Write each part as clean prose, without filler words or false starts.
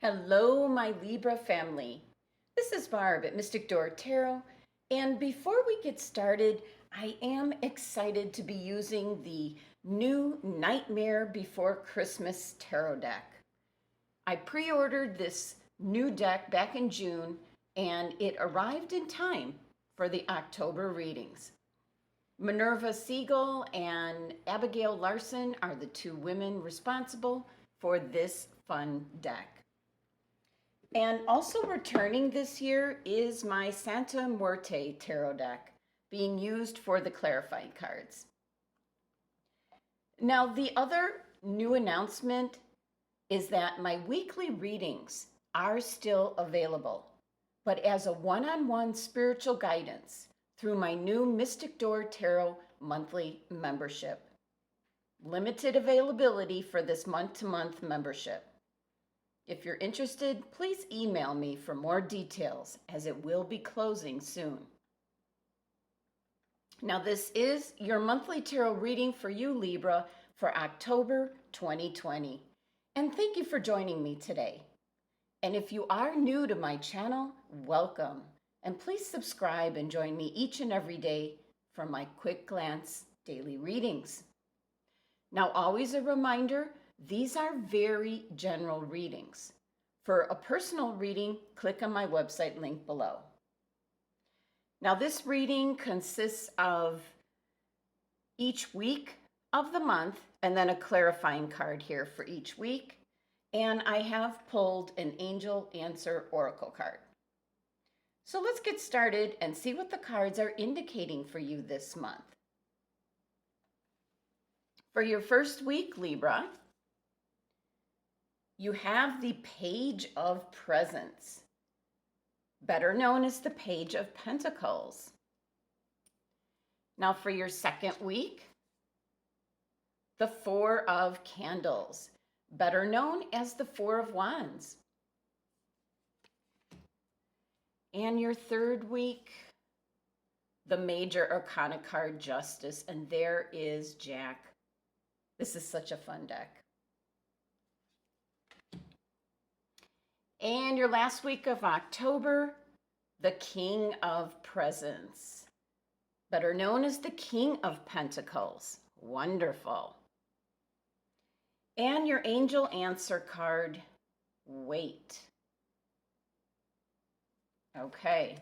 Hello, my Libra family. This is Barb at Mystic Door Tarot. And before we get started, I am excited to be using the new Nightmare Before Christmas tarot deck. I pre ordered this new deck back in June, and it arrived in time for the October readings. Minerva Siegel and Abigail Larson are the two women responsible for this fun deck. And also returning this year is my Santa Muerte tarot deck being used for the clarifying cards. Now, the other new announcement is that my weekly readings are still available, but as a one-on-one spiritual guidance through my new Mystic Door Tarot monthly membership. Limited availability for this month-to-month membership. If you're interested, please email me for more details as it will be closing soon. Now, this is your monthly tarot reading for you, Libra, for October 2020. And thank you for joining me today. And if you are new to my channel, welcome. And please subscribe and join me each and every day for my quick glance daily readings. Now, always a reminder, these are very general readings. For a personal reading, click on my website link below. Now, this reading consists of each week of the month and then a clarifying card here for each week. And I have pulled an Angel Answer Oracle card. So let's get started and see what the cards are indicating for you this month. For your first week, Libra, you have the Page of Presents, better known as the Page of Pentacles. Now for your second week, the Four of Candles, better known as the Four of Wands. And your third week, the Major Arcana card, Justice, and there is Jack. This is such a fun deck. And your last week of October, the King of Presents, better known as the King of Pentacles. Wonderful. And your Angel Answer card, Wait. Okay.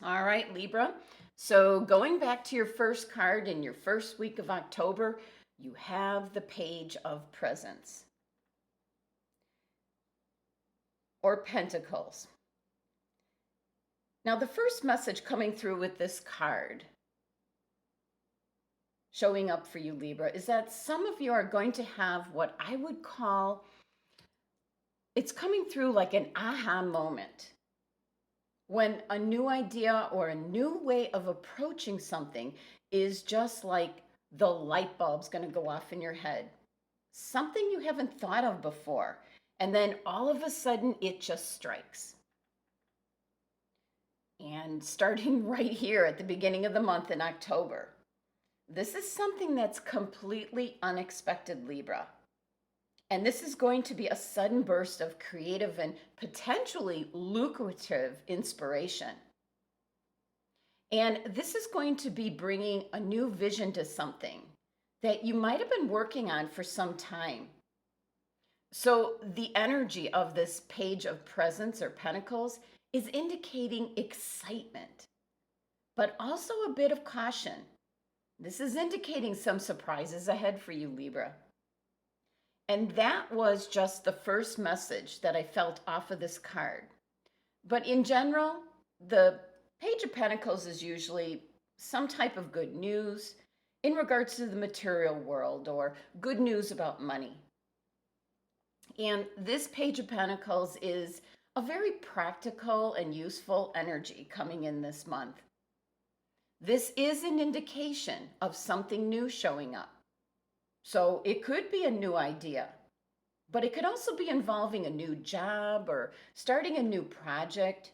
All right, Libra. So going back to your first card in your first week of October, you have the Page of Presents, or Pentacles. Now, the first message coming through with this card showing up for you, Libra, is that some of you are going to have what I would call, it's coming through like an aha moment, when a new idea or a new way of approaching something is just like the light bulb's going to go off in your head. Something you haven't thought of before. And then all of a sudden, it just strikes. And starting right here at the beginning of the month in October, this is something that's completely unexpected, Libra. And this is going to be a sudden burst of creative and potentially lucrative inspiration. And this is going to be bringing a new vision to something that you might have been working on for some time. So the energy of this Page of Presents or Pentacles is indicating excitement, but also a bit of caution. This is indicating some surprises ahead for you, Libra. And that was just the first message that I felt off of this card. But in general, the Page of Pentacles is usually some type of good news in regards to the material world or good news about money. And this Page of Pentacles is a very practical and useful energy coming in this month. This is an indication of something new showing up. So it could be a new idea, but it could also be involving a new job or starting a new project.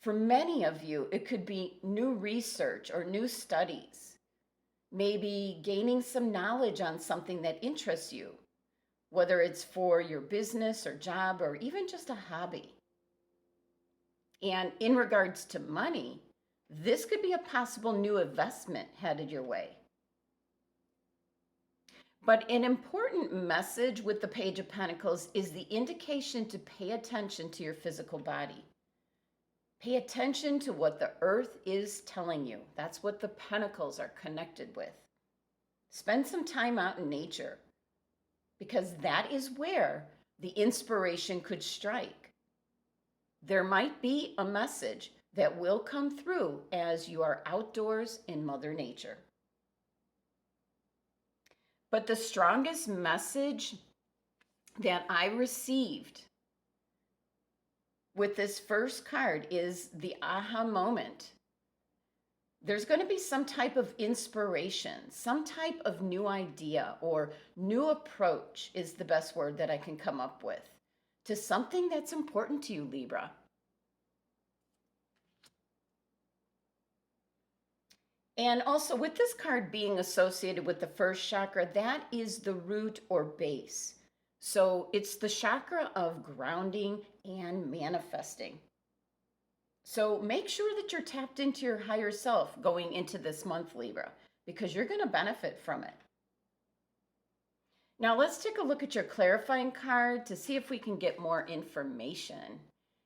For many of you, it could be new research or new studies, maybe gaining some knowledge on something that interests you, whether it's for your business or job or even just a hobby. And in regards to money, this could be a possible new investment headed your way. But an important message with the Page of Pentacles is the indication to pay attention to your physical body. Pay attention to what the earth is telling you. That's what the pentacles are connected with. Spend some time out in nature, because that is where the inspiration could strike. There might be a message that will come through as you are outdoors in Mother Nature. But the strongest message that I received with this first card is the aha moment. There's going to be some type of inspiration, some type of new idea or new approach is the best word that I can come up with to something that's important to you, Libra. And also with this card being associated with the first chakra, that is the root or base. So it's the chakra of grounding and manifesting. So make sure that you're tapped into your higher self going into this month, Libra, because you're going to benefit from it. Now let's take a look at your clarifying card to see if we can get more information.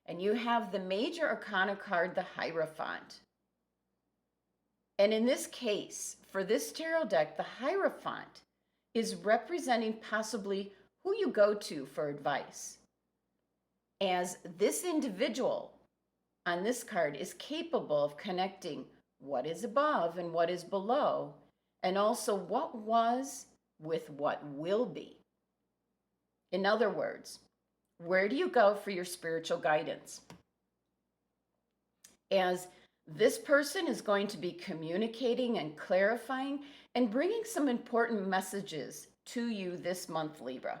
And you have the Major Arcana card, the Hierophant. And in this case, for this tarot deck, the Hierophant is representing possibly who you go to for advice. As this individual on this card is capable of connecting what is above and what is below, and also what was with what will be. In other words, where do you go for your spiritual guidance? As this person is going to be communicating and clarifying and bringing some important messages to you this month, Libra.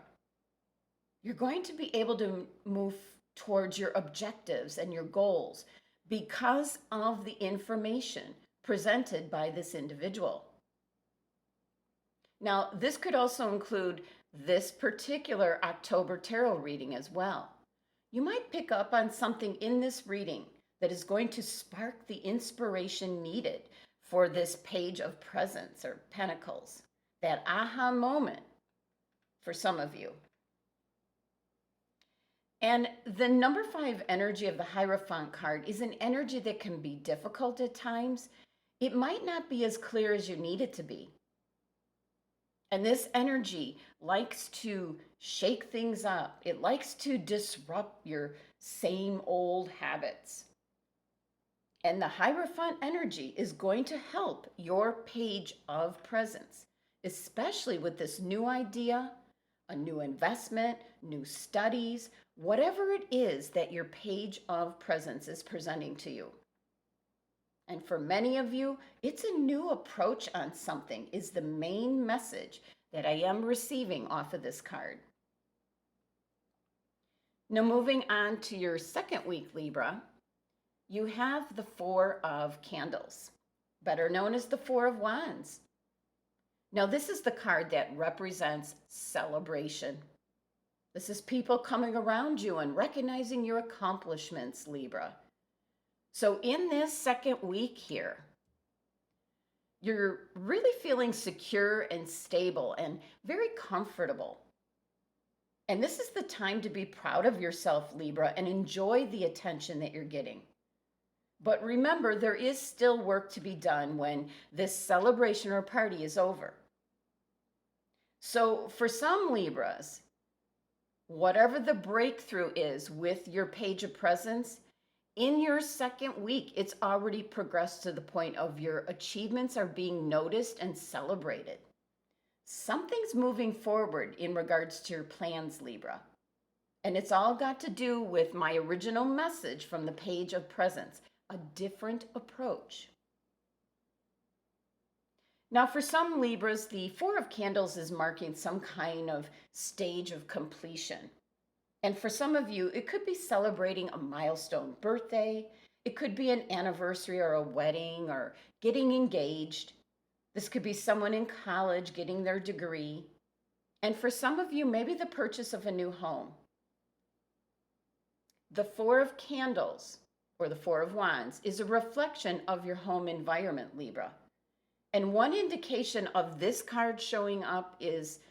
You're going to be able to move towards your objectives and your goals because of the information presented by this individual. Now, this could also include this particular October tarot reading as well. You might pick up on something in this reading that is going to spark the inspiration needed for this Page of Presence or Pentacles, that aha moment for some of you. And the number 5 energy of the Hierophant card is an energy that can be difficult at times. It might not be as clear as you need it to be. And this energy likes to shake things up. It likes to disrupt your same old habits. And the Hierophant energy is going to help your Page of Presence, especially with this new idea, a new investment, new studies, whatever it is that your Page of Presence is presenting to you. And for many of you, it's a new approach on something is the main message that I am receiving off of this card. Now moving on to your second week, Libra, you have the Four of Candles, better known as the Four of Wands. Now this is the card that represents celebration. This is people coming around you and recognizing your accomplishments, Libra. So in this second week here, you're really feeling secure and stable and very comfortable. And this is the time to be proud of yourself, Libra, and enjoy the attention that you're getting. But remember, there is still work to be done when this celebration or party is over. So for some Libras, whatever the breakthrough is with your Page of Presence, in your second week, it's already progressed to the point of your achievements are being noticed and celebrated. Something's moving forward in regards to your plans, Libra. And it's all got to do with my original message from the Page of Presence, a different approach. Now, for some Libras, the Four of Candles is marking some kind of stage of completion. And for some of you, it could be celebrating a milestone birthday. It could be an anniversary or a wedding or getting engaged. This could be someone in college getting their degree. And for some of you, maybe the purchase of a new home. The Four of Candles, or the Four of Wands, is a reflection of your home environment, Libra. And one indication of this card showing up is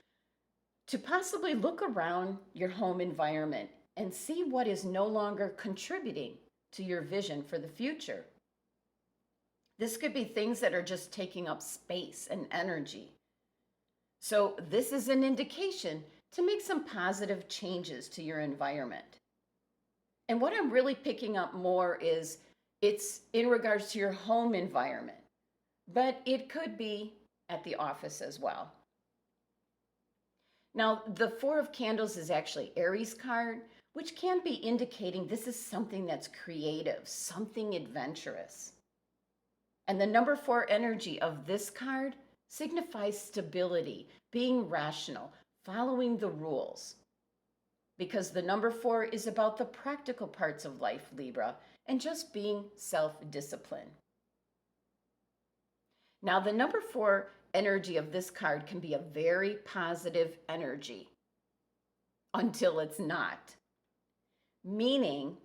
to possibly look around your home environment and see what is no longer contributing to your vision for the future. This could be things that are just taking up space and energy. So this is an indication to make some positive changes to your environment. And what I'm really picking up more is it's in regards to your home environment, but it could be at the office as well. Now, the Four of Candles is actually Aries card, which can be indicating this is something that's creative, something adventurous. And the number 4 energy of this card signifies stability, being rational, following the rules. Because the number 4 is about the practical parts of life, Libra, and just being self-disciplined. Now, the number 4 energy of this card can be a very positive energy until it's not. Meaning,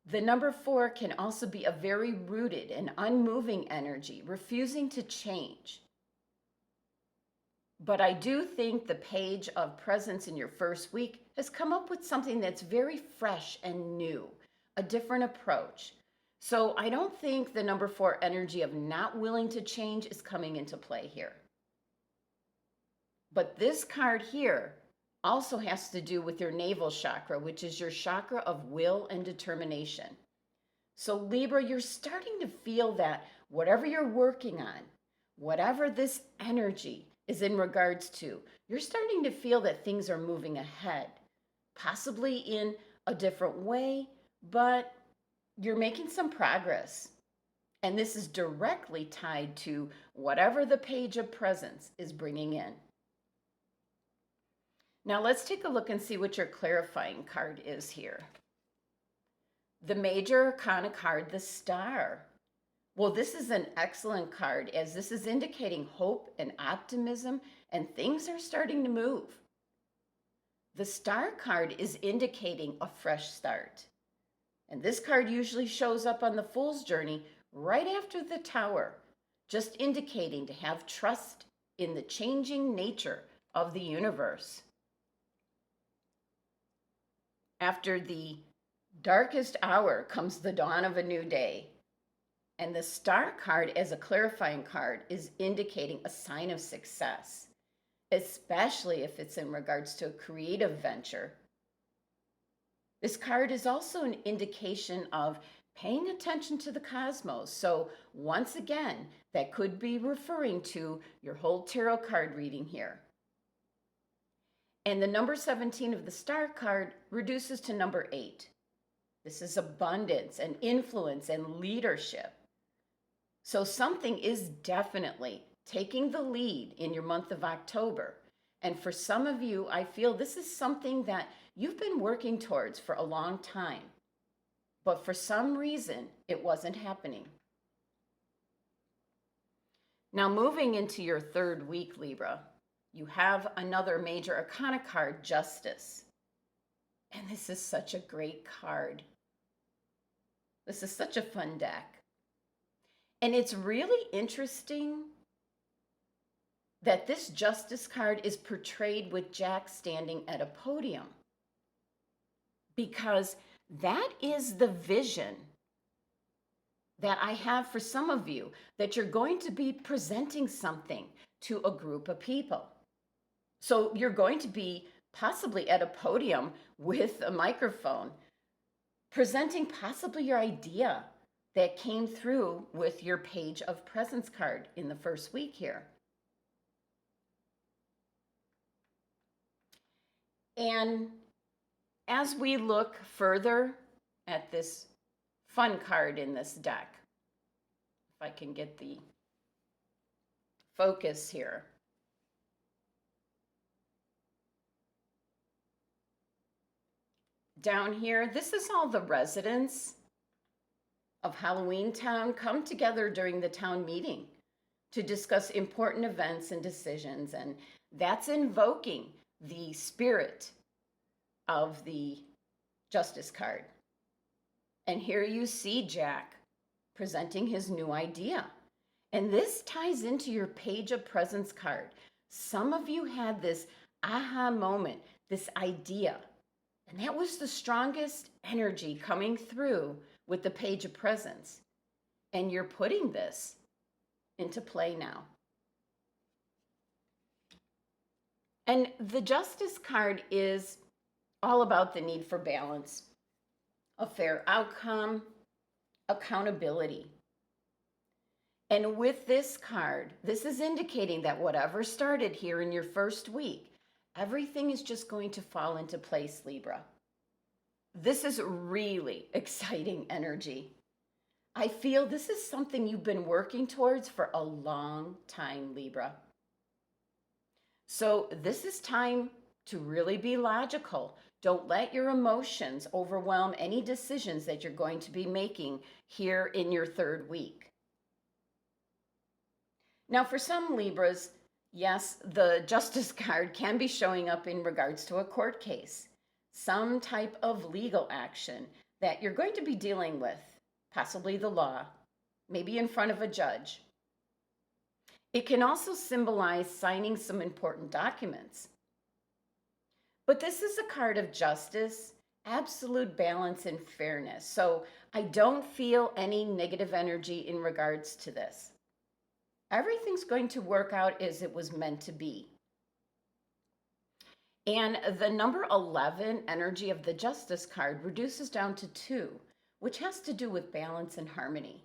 the number 4 can also be a very rooted and unmoving energy, refusing to change. But I do think the Page of Presence in your first week has come up with something that's very fresh and new, a different approach. So I don't think the number 4 energy of not willing to change is coming into play here. But this card here also has to do with your navel chakra, which is your chakra of will and determination. So Libra, you're starting to feel that whatever you're working on, whatever this energy is in regards to, you're starting to feel that things are moving ahead, possibly in a different way, but you're making some progress. And this is directly tied to whatever the Page of Presence is bringing in. Now let's take a look and see what your clarifying card is here. The Major Arcana card, the Star. Well, this is an excellent card as this is indicating hope and optimism and things are starting to move. The Star card is indicating a fresh start. And this card usually shows up on the Fool's Journey right after the Tower, just indicating to have trust in the changing nature of the universe. After the darkest hour comes the dawn of a new day. And the Star card as a clarifying card is indicating a sign of success, especially if it's in regards to a creative venture. This card is also an indication of paying attention to the cosmos. So once again, that could be referring to your whole tarot card reading here. And the number 17 of the Star card reduces to number 8. This is abundance and influence and leadership. So something is definitely taking the lead in your month of October. And for some of you, I feel this is something that you've been working towards for a long time. But for some reason, it wasn't happening. Now moving into your third week, Libra, you have another Major Arcana card, Justice. And this is such a great card. This is such a fun deck. And it's really interesting that this Justice card is portrayed with Jack standing at a podium. Because that is the vision that I have for some of you, that you're going to be presenting something to a group of people. So you're going to be possibly at a podium with a microphone, presenting possibly your idea that came through with your Page of Presence card in the first week here. And as we look further at this fun card in this deck, if I can get the focus here. Down here, this is all the residents of Halloween Town come together during the town meeting to discuss important events and decisions, and that's invoking the spirit of the Justice card. And here you see Jack presenting his new idea. And this ties into your Page of Presents card. Some of you had this aha moment, this idea, and that was the strongest energy coming through with the Page of Presents. And you're putting this into play now. And the Justice card is all about the need for balance, a fair outcome, accountability. And with this card, this is indicating that whatever started here in your first week, everything is just going to fall into place, Libra. This is really exciting energy. I feel this is something you've been working towards for a long time, Libra. So this is time to really be logical. Don't let your emotions overwhelm any decisions that you're going to be making here in your third week. Now, for some Libras, yes, the Justice card can be showing up in regards to a court case, some type of legal action that you're going to be dealing with, possibly the law, maybe in front of a judge. It can also symbolize signing some important documents. But this is a card of justice, absolute balance, and fairness. So I don't feel any negative energy in regards to this. Everything's going to work out as it was meant to be. And the number 11 energy of the Justice card reduces down to 2, which has to do with balance and harmony.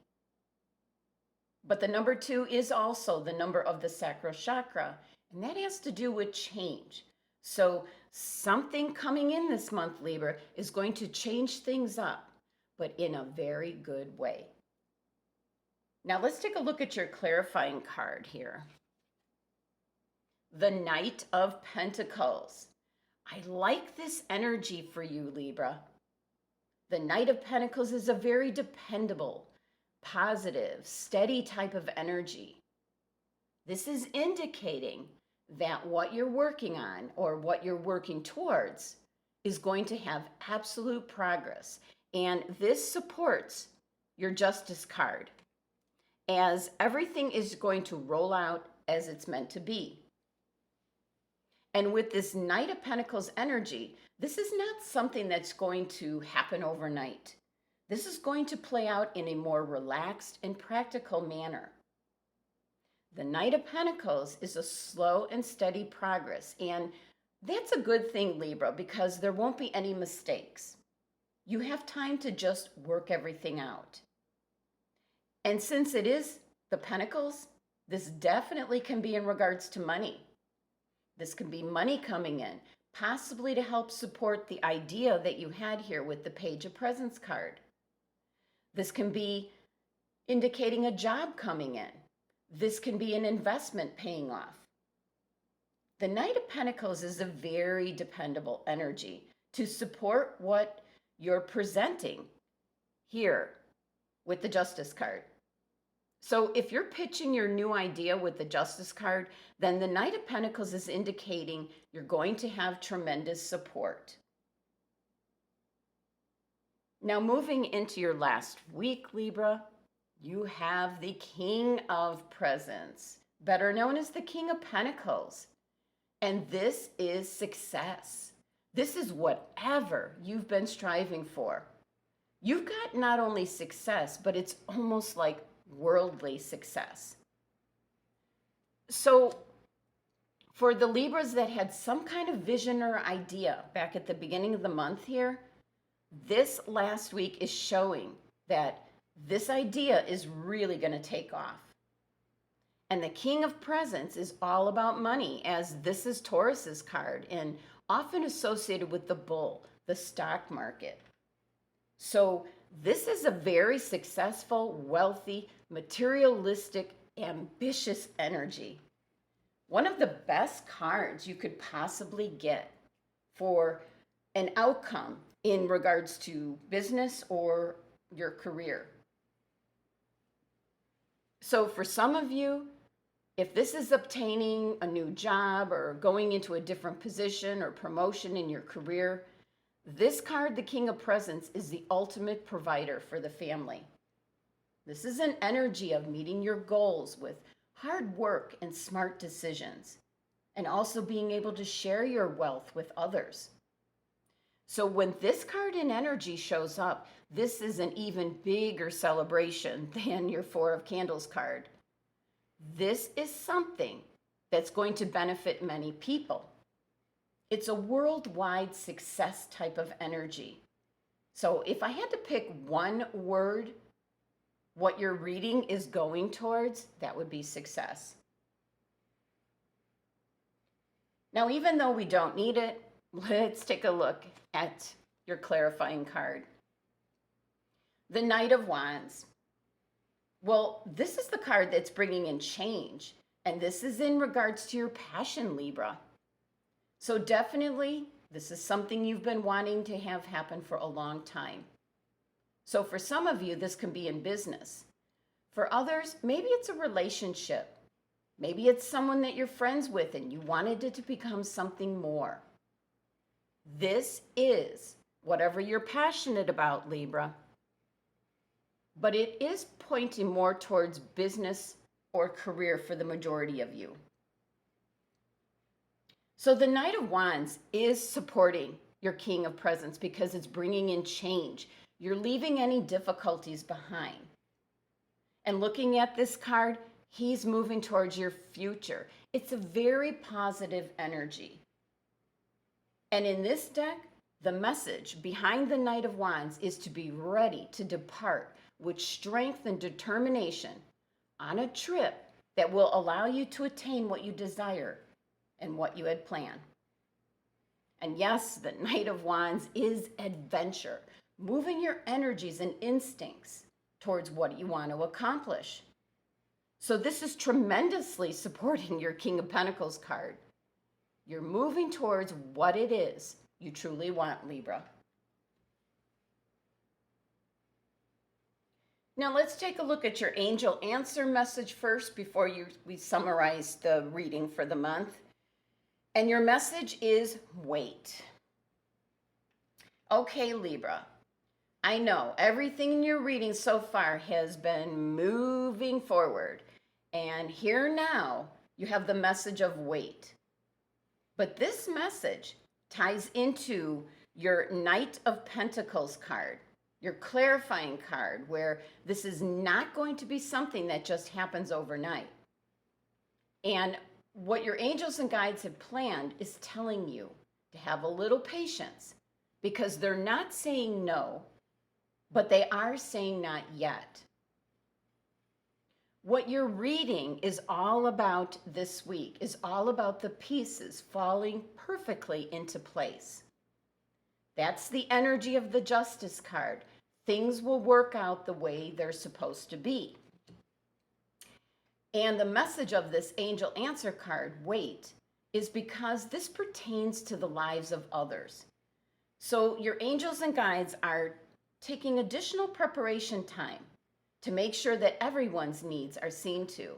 But the number 2 is also the number of the sacral chakra, and that has to do with change. So something coming in this month, Libra, is going to change things up, but in a very good way. Now let's take a look at your clarifying card here. The Knight of Pentacles. I like this energy for you, Libra. The Knight of Pentacles is a very dependable, positive, steady type of energy. This is indicating that what you're working on or what you're working towards is going to have absolute progress. And this supports your Justice card, as everything is going to roll out as it's meant to be. And with this Knight of Pentacles energy, this is not something that's going to happen overnight. This is going to play out in a more relaxed and practical manner. The Knight of Pentacles is a slow and steady progress, and that's a good thing, Libra, because there won't be any mistakes. You have time to just work everything out. And since it is the Pentacles, this definitely can be in regards to money. This can be money coming in, possibly to help support the idea that you had here with the Page of Presents card. This can be indicating a job coming in. This can be an investment paying off. The Knight of Pentacles is a very dependable energy to support what you're presenting here with the Justice card. So if you're pitching your new idea with the Justice card, then the Knight of Pentacles is indicating you're going to have tremendous support. Now moving into your last week, Libra, you have the King of Presents, better known as the King of Pentacles. And this is success. This is whatever you've been striving for. You've got not only success, but it's almost like worldly success. So for the Libras that had some kind of vision or idea back at the beginning of the month here, this last week is showing that this idea is really going to take off. And the King of Presents is all about money, as this is Taurus's card and often associated with the bull, the stock market. So this is a very successful, wealthy, materialistic, ambitious energy. One of the best cards you could possibly get for an outcome in regards to business or your career. So for some of you, If this is obtaining a new job or going into a different position or promotion in your career, this card, the King of Presents, is the ultimate provider for the family. This is an energy of meeting your goals with hard work and smart decisions, and also being able to share your wealth with others. So when this card in energy shows up, this is an even bigger celebration than your Four of Candles card. This is something that's going to benefit many people. It's a worldwide success type of energy. So if I had to pick one word, what your reading is going towards, that would be success. Now, even though we don't need it, let's take a look at your clarifying card. The Knight of Wands. Well, this is the card that's bringing in change, and this is in regards to your passion, Libra. So definitely, this is something you've been wanting to have happen for a long time. So for some of you, this can be in business. For others, maybe it's a relationship. Maybe it's someone that you're friends with and you wanted it to become something more. This is whatever you're passionate about, Libra. But it is pointing more towards business or career for the majority of you. So the Knight of Wands is supporting your King of Presents because it's bringing in change. You're leaving any difficulties behind. And looking at this card, he's moving towards your future. It's a very positive energy. And in this deck, the message behind the Knight of Wands is to be ready to depart with strength and determination on a trip that will allow you to attain what you desire and what you had planned. And yes, the Knight of Wands is adventure, moving your energies and instincts towards what you want to accomplish. So this is tremendously supporting your King of Pentacles card. You're moving towards what it is you truly want, Libra. Now let's take a look at your angel answer message first before we summarize the reading for the month. And your message is wait. Okay, Libra. I know everything in your reading so far has been moving forward. And here now, you have the message of wait. But this message ties into your Knight of Pentacles card, your clarifying card, where this is not going to be something that just happens overnight. And what your angels and guides have planned is telling you to have a little patience, because they're not saying no, but they are saying not yet. What you're reading is all about this week, is all about the pieces falling perfectly into place. That's the energy of the Justice card. Things will work out the way they're supposed to be. And the message of this angel answer card, wait, is because this pertains to the lives of others. So your angels and guides are taking additional preparation time to make sure that everyone's needs are seen to.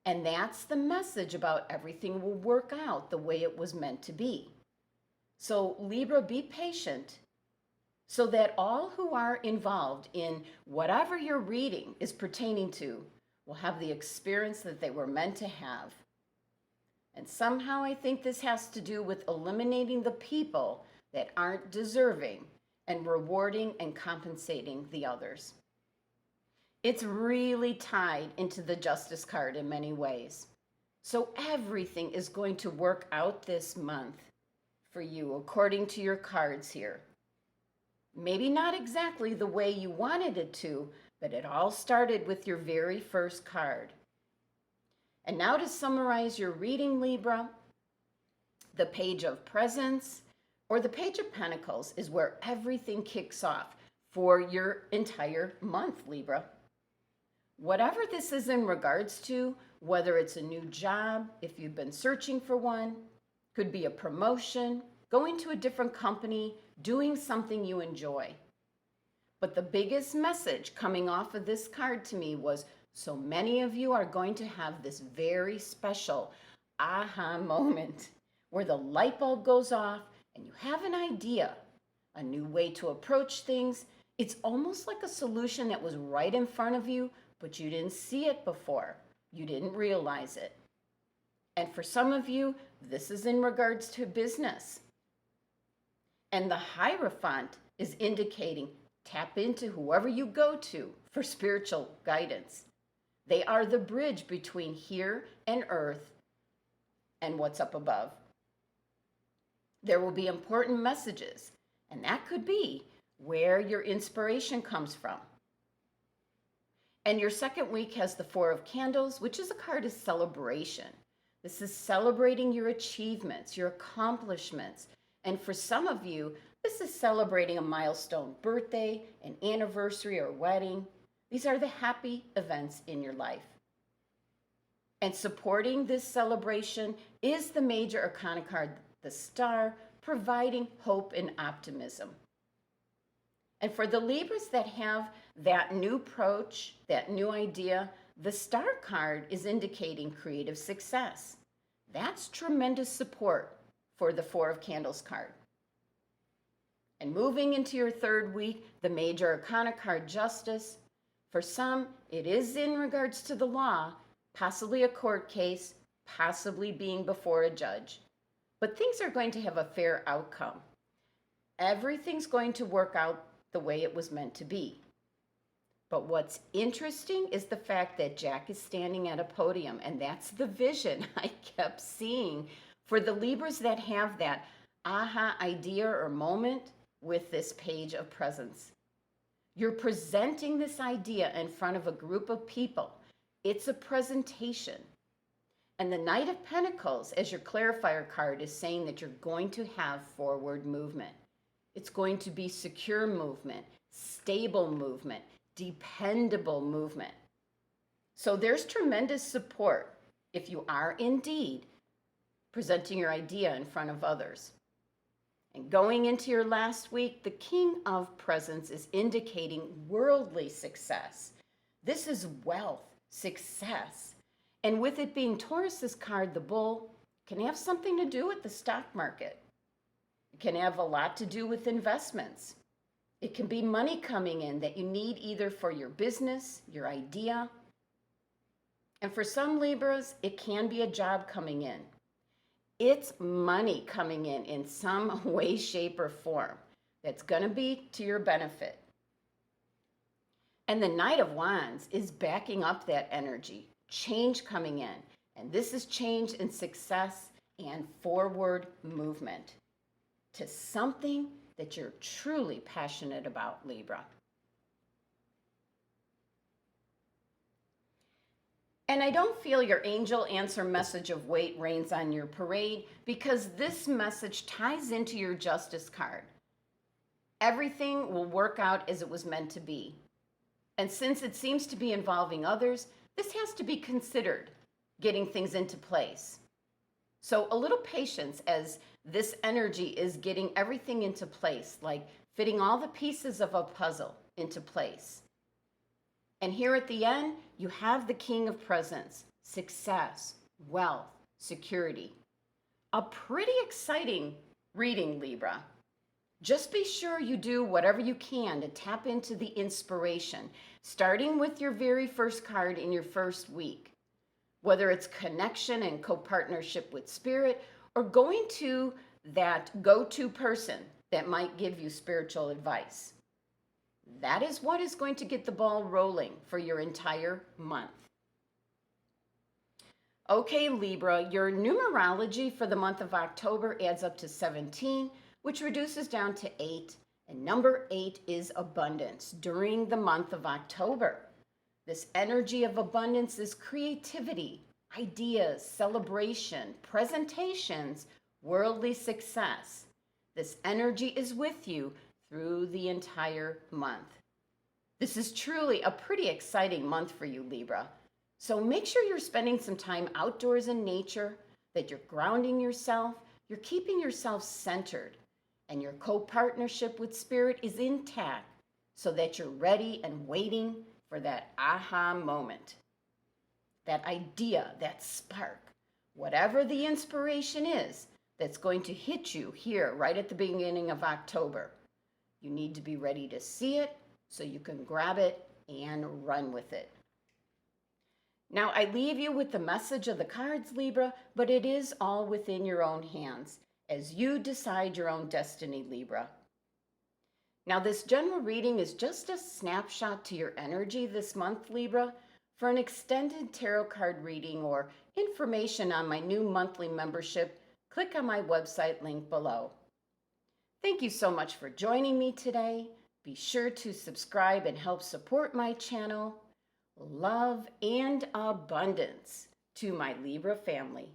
And that's the message about everything will work out the way it was meant to be. So Libra, be patient so that all who are involved in whatever your reading is pertaining to will have the experience that they were meant to have. And somehow I think this has to do with eliminating the people that aren't deserving and rewarding and compensating the others. It's really tied into the Justice card in many ways. So everything is going to work out this month for you according to your cards here. Maybe not exactly the way you wanted it to, but it all started with your very first card. And now to summarize your reading, Libra, the Page of Presents or the Page of Pentacles is where everything kicks off for your entire month, Libra. Whatever this is in regards to, whether it's a new job, if you've been searching for one, could be a promotion, going to a different company, doing something you enjoy. But the biggest message coming off of this card to me was So many of you are going to have this very special aha moment where the light bulb goes off and you have an idea, a new way to approach things. It's almost like a solution that was right in front of you, but you didn't see it before. You didn't realize it. And for some of you, this is in regards to business. And the Hierophant is indicating tap into whoever you go to for spiritual guidance. They are the bridge between here and earth and what's up above. There will be important messages, and that could be where your inspiration comes from. And your second week has the Four of Candles, which is a card of celebration. This is celebrating your achievements, your accomplishments. And for some of you, this is celebrating a milestone birthday, an anniversary, or wedding. These are the happy events in your life. And supporting this celebration is the major arcana card, the Star, providing hope and optimism. And for the Libras that have that new approach, that new idea, the Star card is indicating creative success. That's tremendous support for the Four of Candles card. And moving into your third week, the major arcana card, Justice. For some, it is in regards to the law, possibly a court case, possibly being before a judge. But things are going to have a fair outcome. Everything's going to work out the way it was meant to be. But what's interesting is the fact that Jack is standing at a podium, and that's the vision I kept seeing for the Libras that have that aha idea or moment with this Page of Presence. You're presenting this idea in front of a group of people. It's a presentation. And the Knight of Pentacles, as your clarifier card, is saying that you're going to have forward movement. It's going to be secure movement, stable movement, dependable movement. So there's tremendous support if you are indeed presenting your idea in front of others. And going into your last week, the King of Presence is indicating worldly success. This is wealth, success. And with it being Taurus's card, the Bull, can have something to do with the stock market. It can have a lot to do with investments. It can be money coming in that you need either for your business, your idea. And for some Libras, it can be a job coming in. It's money coming in some way, shape, or form that's going to be to your benefit. And the Knight of Wands is backing up that energy, change coming in. And this is change in success and forward movement to something that you're truly passionate about, Libra. And I don't feel your angel answer message of weight reigns on your parade because this message ties into your Justice card. Everything will work out as it was meant to be. And since it seems to be involving others, this has to be considered, getting things into place. So a little patience as this energy is getting everything into place, like fitting all the pieces of a puzzle into place. And here at the end, you have the King of Presence, success, wealth, security. A pretty exciting reading, Libra. Just be sure you do whatever you can to tap into the inspiration, starting with your very first card in your first week. Whether it's connection and co-partnership with Spirit, or going to that go-to person that might give you spiritual advice. That is what is going to get the ball rolling for your entire month. Okay, Libra, your numerology for the month of October adds up to 17, which reduces down to 8. And number 8 is abundance during the month of October. This energy of abundance is creativity, ideas, celebration, presentations, worldly success. This energy is with you through the entire month. This is truly a pretty exciting month for you, Libra. So make sure you're spending some time outdoors in nature, that you're grounding yourself, you're keeping yourself centered, and your co-partnership with Spirit is intact so that you're ready and waiting for that aha moment. that idea, that spark, whatever the inspiration is that's going to hit you here right at the beginning of October. You need to be ready to see it so you can grab it and run with it. Now, I leave you with the message of the cards, Libra, but it is all within your own hands as you decide your own destiny, Libra. Now, this general reading is just a snapshot to your energy this month, Libra. For an extended tarot card reading or information on my new monthly membership, click on my website link below. Thank you so much for joining me today. Be sure to subscribe and help support my channel. Love and abundance to my Libra family.